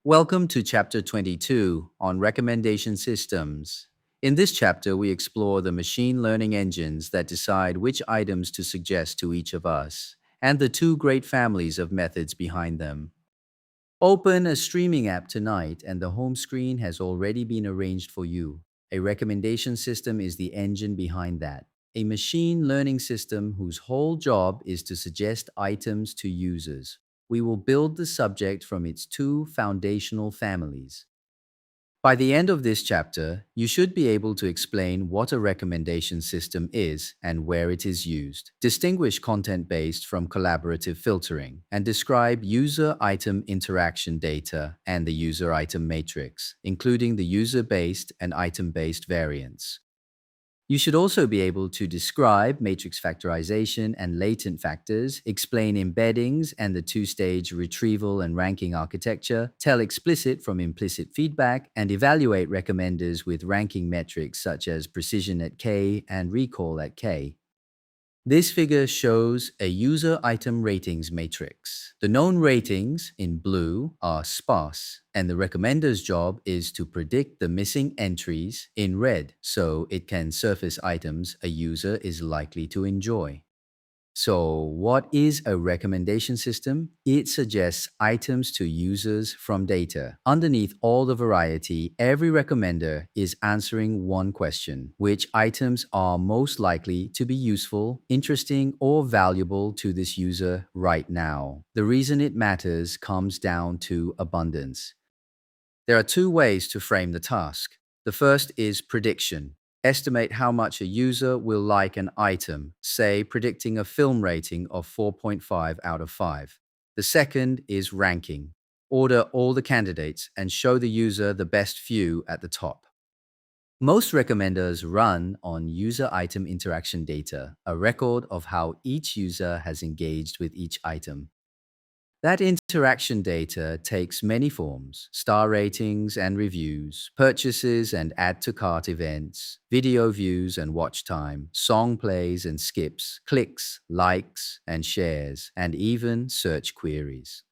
Welcome to Chapter 22 on Recommendation Systems. In this chapter, we explore the machine learning engines that decide which items to suggest to each of us, and the two great families of methods behind them. Open a streaming app tonight, and the home screen has already been arranged for you. A recommendation system is the engine behind that. A machine learning system whose whole job is to suggest items to users. We will build the subject from its two foundational families. By the end of this chapter, you should be able to explain what a recommendation system is and where it is used, distinguish content-based from collaborative filtering, and describe user-item interaction data and the user-item matrix, including the user-based and item-based variants. You should also be able to describe matrix factorization and latent factors, explain embeddings and the two-stage retrieval and ranking architecture, tell explicit from implicit feedback, and evaluate recommenders with ranking metrics such as precision at K and recall at K. This figure shows a user item ratings matrix. The known ratings, in blue, are sparse, and the recommender's job is to predict the missing entries in red so it can surface items a user is likely to enjoy. So, what is a recommendation system? It suggests items to users from data. Underneath all the variety, every recommender is answering one question: which items are most likely to be useful, interesting, or valuable to this user right now? The reason it matters comes down to abundance. There are two ways to frame the task. The first is prediction. Estimate how much a user will like an item, say predicting a film rating of 4.5 out of 5. The second is ranking. Order all the candidates and show the user the best few at the top. Most recommenders run on user item interaction data, a record of how each user has engaged with each item. That interaction data takes many forms: star ratings and reviews, purchases and add to cart events, video views and watch time, song plays and skips, clicks, likes and shares, and even search queries.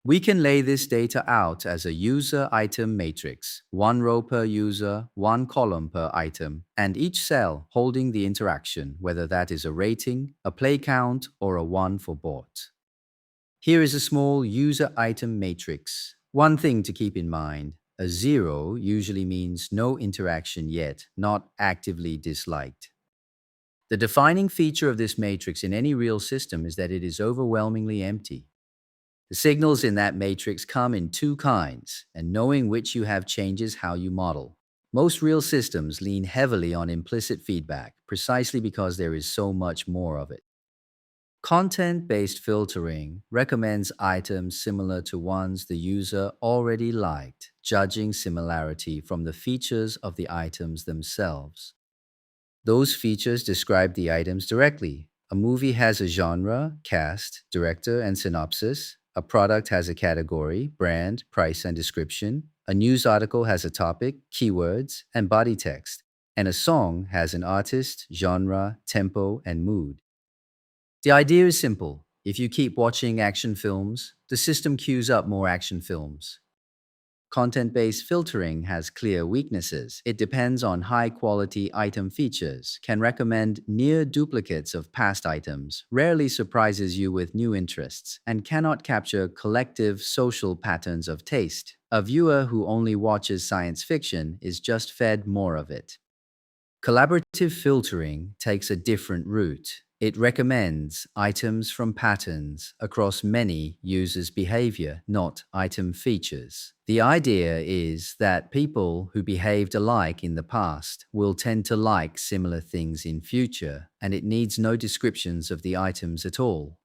We can lay this data out as a user item matrix, one row per user, one column per item, and each cell holding the interaction, whether that is a rating, a play count, or a one for bought. Here is a small user item matrix. One thing to keep in mind: a 0 usually means no interaction yet, not actively disliked. The defining feature of this matrix in any real system is that it is overwhelmingly empty. The signals in that matrix come in two kinds, and knowing which you have changes how you model. Most real systems lean heavily on implicit feedback, precisely because there is so much more of it. Content-based filtering recommends items similar to ones the user already liked, judging similarity from the features of the items themselves. Those features describe the items directly. A movie has a genre, cast, director, and synopsis. A product has a category, brand, price, and description. A news article has a topic, keywords, and body text. And a song has an artist, genre, tempo, and mood. The idea is simple. If you keep watching action films, the system queues up more action films. Content-based filtering has clear weaknesses. It depends on high-quality item features, can recommend near duplicates of past items, rarely surprises you with new interests, and cannot capture collective social patterns of taste. A viewer who only watches science fiction is just fed more of it. Collaborative filtering takes a different route. It recommends items from patterns across many users' behavior, not item features. The idea is that people who behaved alike in the past will tend to like similar things in future, and it needs no descriptions of the items at all.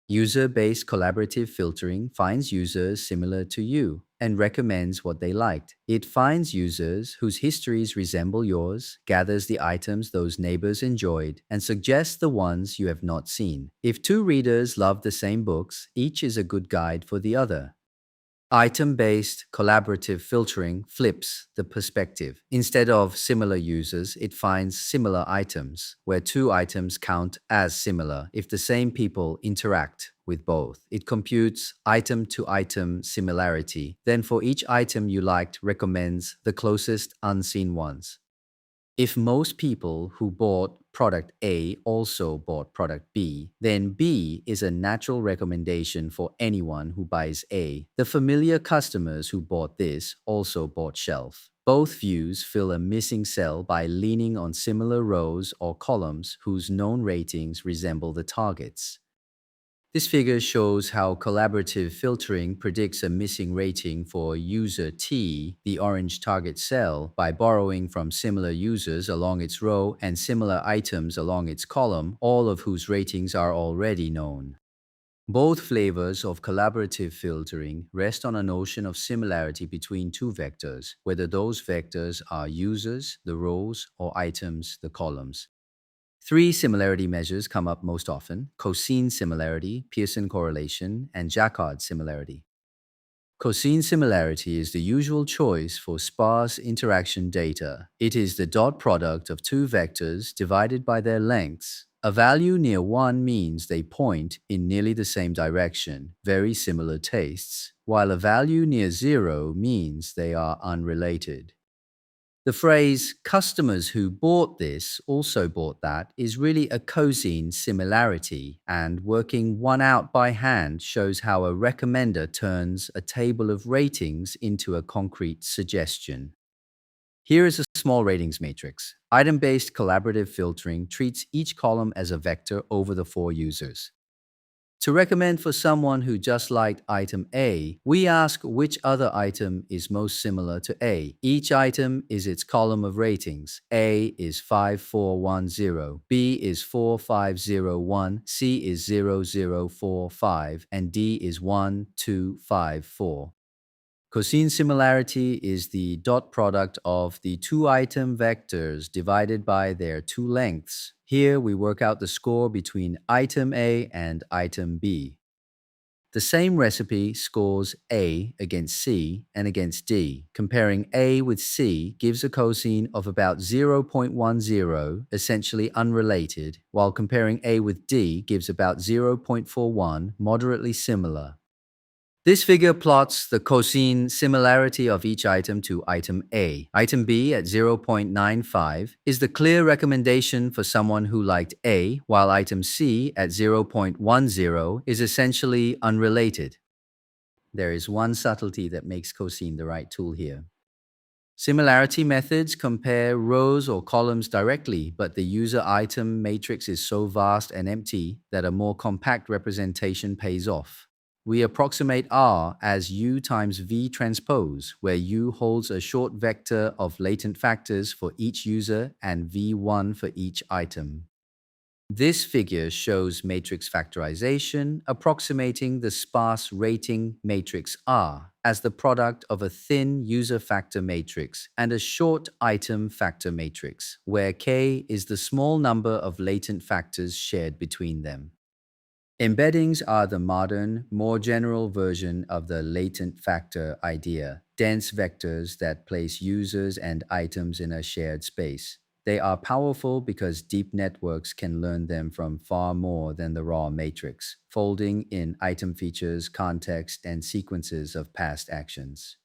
User-based collaborative filtering finds users similar to you and recommends what they liked. It finds users whose histories resemble yours, gathers the items those neighbors enjoyed, and suggests the ones you have not seen. If two readers love the same books, each is a good guide for the other. Item-based collaborative filtering flips the perspective. Instead of similar users, it finds similar items, where two items count as similar if the same people interact with both. It computes item-to-item similarity. Then for each item you liked, recommends the closest unseen ones. If most people who bought product A also bought product B, then B is a natural recommendation for anyone who buys A. The familiar customers who bought this also bought shelf. Both views fill a missing cell by leaning on similar rows or columns whose known ratings resemble the targets. This figure shows how collaborative filtering predicts a missing rating for user T, the orange target cell, by borrowing from similar users along its row and similar items along its column, all of whose ratings are already known. Both flavors of collaborative filtering rest on a notion of similarity between two vectors, whether those vectors are users, the rows, or items, the columns. Three similarity measures come up most often: cosine similarity, Pearson correlation, and Jacquard similarity. Cosine similarity is the usual choice for sparse interaction data. It is the dot product of two vectors divided by their lengths. A value near 1 means they point in nearly the same direction, very similar tastes, while a value near 0 means they are unrelated. The phrase customers who bought this also bought that is really a cosine similarity, and working one out by hand shows how a recommender turns a table of ratings into a concrete suggestion. Here is a small ratings matrix. Item-based collaborative filtering treats each column as a vector over the 4 users. To recommend for someone who just liked item A, we ask which other item is most similar to A. Each item is its column of ratings. A is 5410, B is 4501, C is 0045, and D is 1254. Cosine similarity is the dot product of the two item vectors divided by their two lengths. Here we work out the score between item A and item B. The same recipe scores A against C and against D. Comparing A with C gives a cosine of about 0.10, essentially unrelated, while comparing A with D gives about 0.41, moderately similar. This figure plots the cosine similarity of each item to item A. Item B at 0.95 is the clear recommendation for someone who liked A, while item C at 0.10 is essentially unrelated. There is one subtlety that makes cosine the right tool here. Similarity methods compare rows or columns directly, but the user item matrix is so vast and empty that a more compact representation pays off. We approximate R as U times V transpose, where U holds a short vector of latent factors for each user and V1 for each item. This figure shows matrix factorization approximating the sparse rating matrix R as the product of a thin user factor matrix and a short item factor matrix, where K is the small number of latent factors shared between them. Embeddings are the modern, more general version of the latent factor idea, dense vectors that place users and items in a shared space. They are powerful because deep networks can learn them from far more than the raw matrix, folding in item features, context, and sequences of past actions.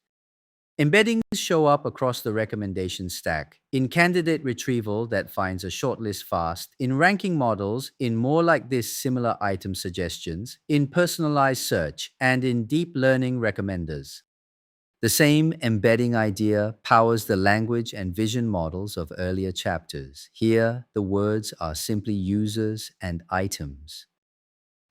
Embeddings show up across the recommendation stack, in candidate retrieval that finds a shortlist fast, in ranking models, in more like this similar item suggestions, in personalized search, and in deep learning recommenders. The same embedding idea powers the language and vision models of earlier chapters. Here, the words are simply users and items.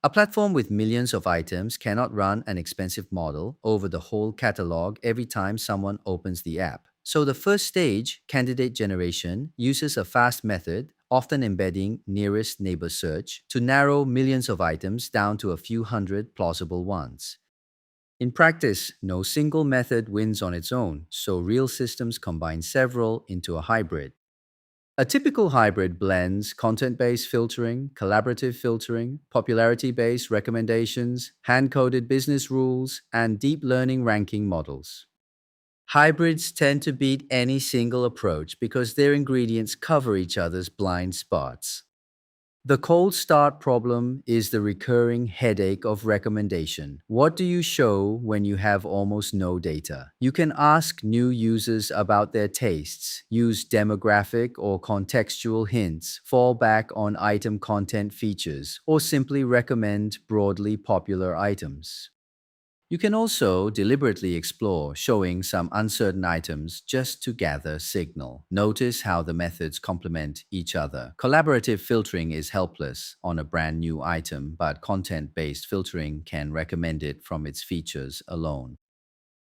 A platform with millions of items cannot run an expensive model over the whole catalog every time someone opens the app. So the first stage, candidate generation, uses a fast method, often embedding nearest neighbor search, to narrow millions of items down to a few hundred plausible ones. In practice, no single method wins on its own, so real systems combine several into a hybrid. A typical hybrid blends content-based filtering, collaborative filtering, popularity-based recommendations, hand-coded business rules, and deep learning ranking models. Hybrids tend to beat any single approach because their ingredients cover each other's blind spots. The cold start problem is the recurring headache of recommendation. What do you show when you have almost no data? You can ask new users about their tastes, use demographic or contextual hints, fall back on item content features, or simply recommend broadly popular items. You can also deliberately explore showing some uncertain items just to gather signal. Notice how the methods complement each other. Collaborative filtering is helpless on a brand new item, but content-based filtering can recommend it from its features alone.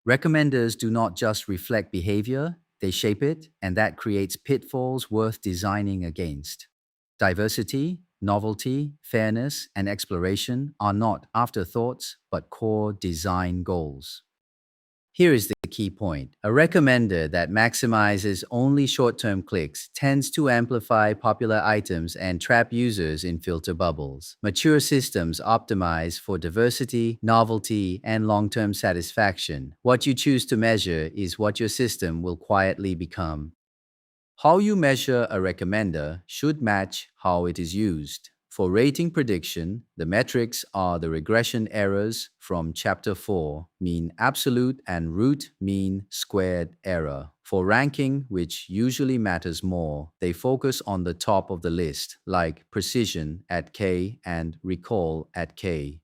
Recommenders do not just reflect behavior, they shape it, and that creates pitfalls worth designing against. Diversity, novelty, fairness, and exploration are not afterthoughts, but core design goals. Here is the key point. A recommender that maximizes only short-term clicks tends to amplify popular items and trap users in filter bubbles. Mature systems optimize for diversity, novelty, and long-term satisfaction. What you choose to measure is what your system will quietly become. How you measure a recommender should match how it is used. For rating prediction, the metrics are the regression errors from Chapter 4, mean absolute and root mean squared error. For ranking, which usually matters more, they focus on the top of the list, like precision at K and recall at K.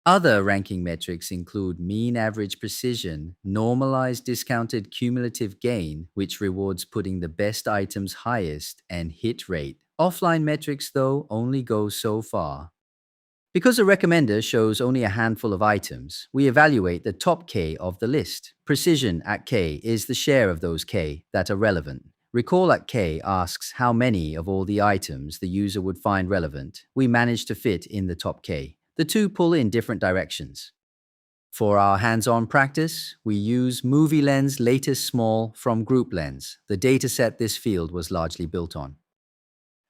Other ranking metrics include mean average precision, normalized discounted cumulative gain, which rewards putting the best items highest, and hit rate. Offline metrics, though, only go so far. Because a recommender shows only a handful of items, we evaluate the top K of the list. Precision at K is the share of those K that are relevant. Recall at K asks how many of all the items the user would find relevant we manage to fit in the top K. The two pull in different directions. For our hands-on practice, we use Movie Lens latest small from Group Lens, the dataset this field was largely built on.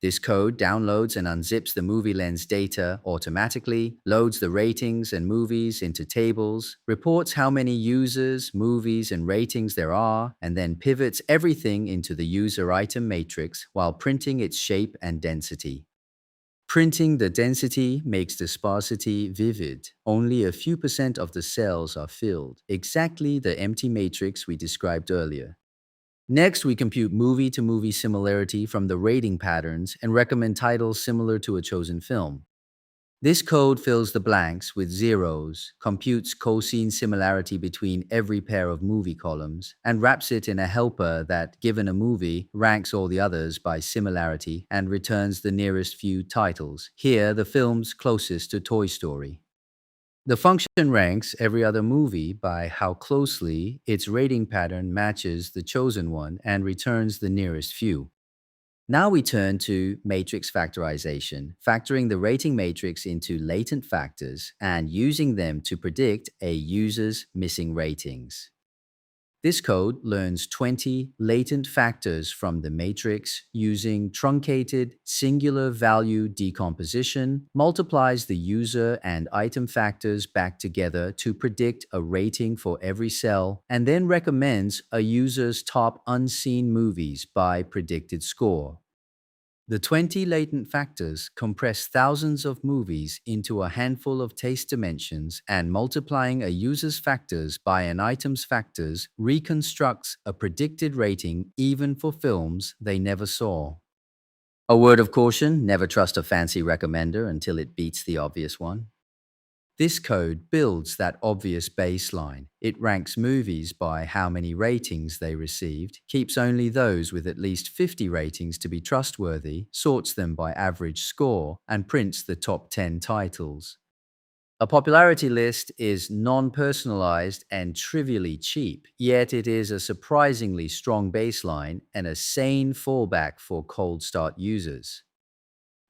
This code downloads and unzips the Movie Lens data automatically, loads the ratings and movies into tables, reports how many users, movies, and ratings there are, and then pivots everything into the user item matrix while printing its shape and density. Printing the density makes the sparsity vivid. Only a few percent of the cells are filled, exactly the empty matrix we described earlier. Next, we compute movie-to-movie similarity from the rating patterns and recommend titles similar to a chosen film. This code fills the blanks with zeros, computes cosine similarity between every pair of movie columns, and wraps it in a helper that, given a movie, ranks all the others by similarity and returns the nearest few titles. Here, the films closest to Toy Story. The function ranks every other movie by how closely its rating pattern matches the chosen one and returns the nearest few. Now we turn to matrix factorization, factoring the rating matrix into latent factors and using them to predict a user's missing ratings. This code learns 20 latent factors from the matrix using truncated singular value decomposition, multiplies the user and item factors back together to predict a rating for every cell, and then recommends a user's top unseen movies by predicted score. The 20 latent factors compress thousands of movies into a handful of taste dimensions, and multiplying a user's factors by an item's factors reconstructs a predicted rating even for films they never saw. A word of caution, never trust a fancy recommender until it beats the obvious one. This code builds that obvious baseline. It ranks movies by how many ratings they received, keeps only those with at least 50 ratings to be trustworthy, sorts them by average score, and prints the top 10 titles. A popularity list is non-personalized and trivially cheap, yet it is a surprisingly strong baseline and a sane fallback for cold start users.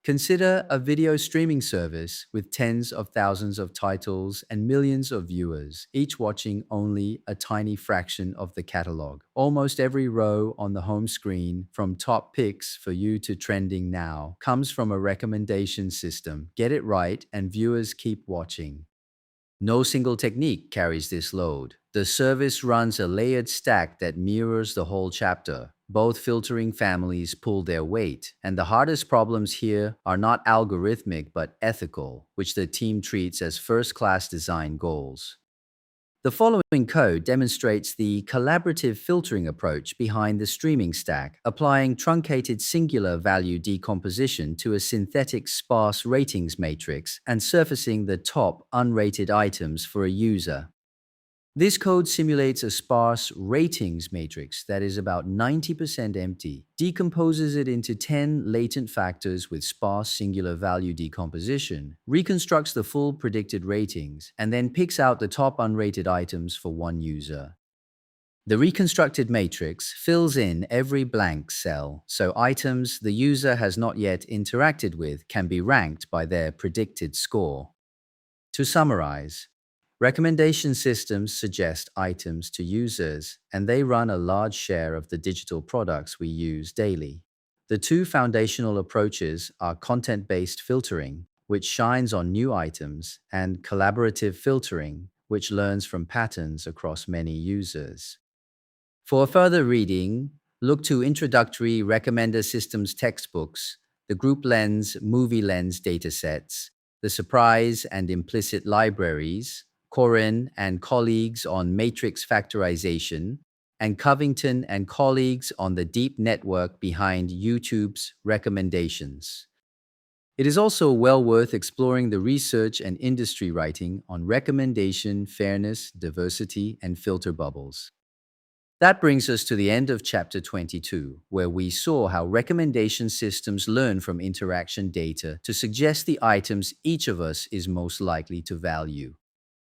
Consider a video streaming service with tens of thousands of titles and millions of viewers, each watching only a tiny fraction of the catalog. Almost every row on the home screen, from top picks for you to trending now, comes from a recommendation system. Get it right and viewers keep watching. No single technique carries this load. The service runs a layered stack that mirrors the whole chapter. Both filtering families pull their weight, and the hardest problems here are not algorithmic but ethical, which the team treats as first-class design goals. The following code demonstrates the collaborative filtering approach behind the streaming stack, applying truncated singular value decomposition to a synthetic sparse ratings matrix and surfacing the top unrated items for a user. This code simulates a sparse ratings matrix that is about 90% empty, decomposes it into 10 latent factors with sparse singular value decomposition, reconstructs the full predicted ratings, and then picks out the top unrated items for one user. The reconstructed matrix fills in every blank cell, so items the user has not yet interacted with can be ranked by their predicted score. To summarize, recommendation systems suggest items to users, and they run a large share of the digital products we use daily. The two foundational approaches are content-based filtering, which shines on new items, and collaborative filtering, which learns from patterns across many users. For further reading, look to Introductory Recommender Systems textbooks, the Group Lens, Movie Lens datasets, the Surprise and Implicit libraries, Corin and colleagues on matrix factorization, and Covington and colleagues on the deep network behind YouTube's recommendations. It is also well worth exploring the research and industry writing on recommendation, fairness, diversity, and filter bubbles. That brings us to the end of Chapter 22, where we saw how recommendation systems learn from interaction data to suggest the items each of us is most likely to value.